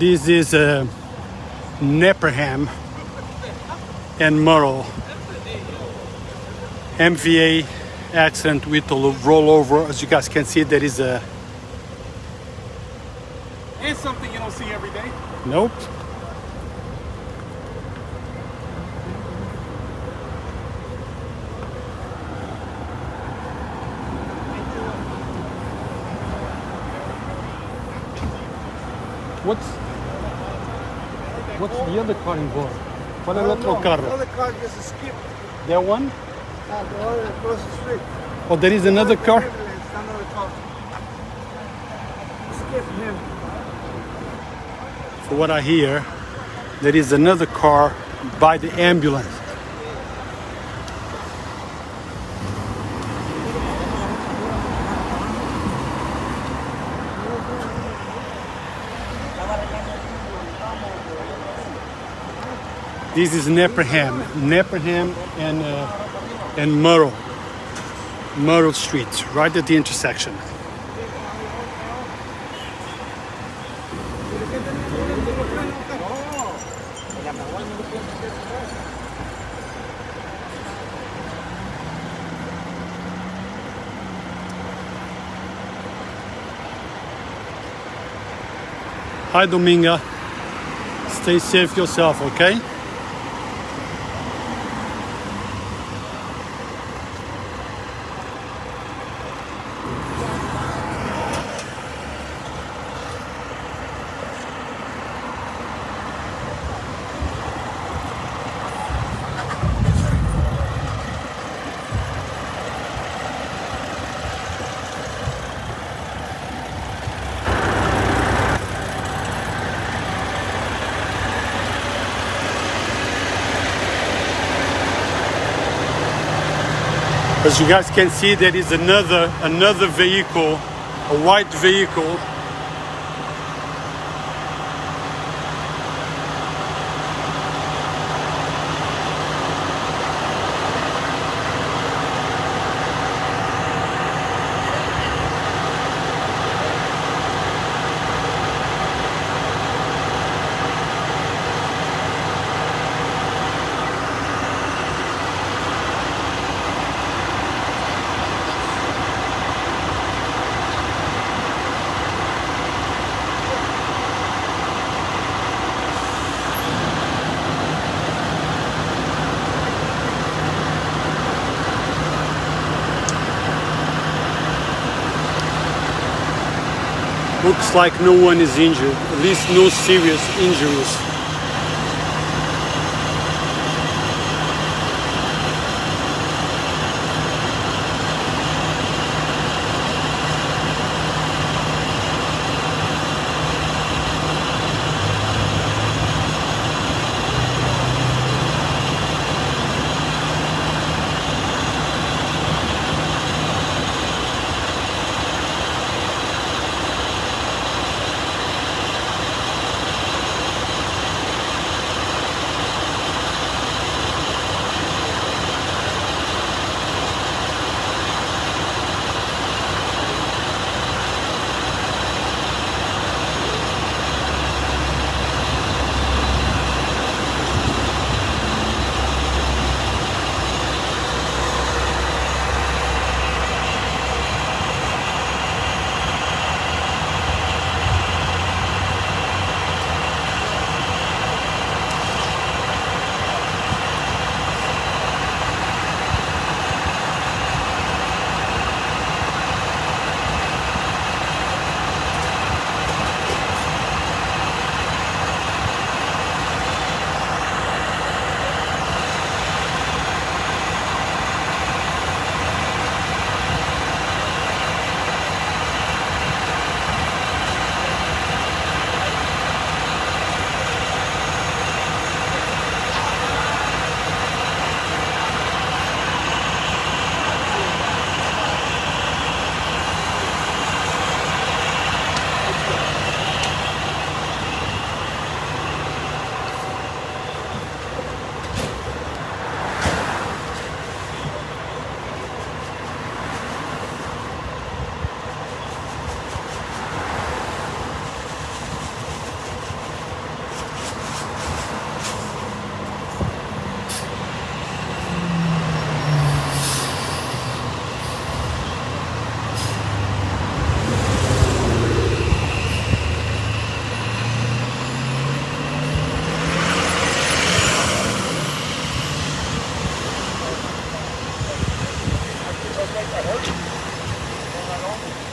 This is Neperham and Murrell. MVA accent with a rollover. As you guys can see, there is a... And something you don't see every day. Nope. What's the other car involved? ¿Cuál es el otro The carro? other car just skip. That one? The other across the street. Oh, there is another car? Another car. Skip him. For what I hear, there is another car by the ambulance. This is Neperham and Murrell Street, right at the intersection. Hi, Dominga. Stay safe yourself, okay? As you guys can see, there is another vehicle, a white vehicle. Looks like no one is injured, at least no serious injuries. like I heard it. Going right over.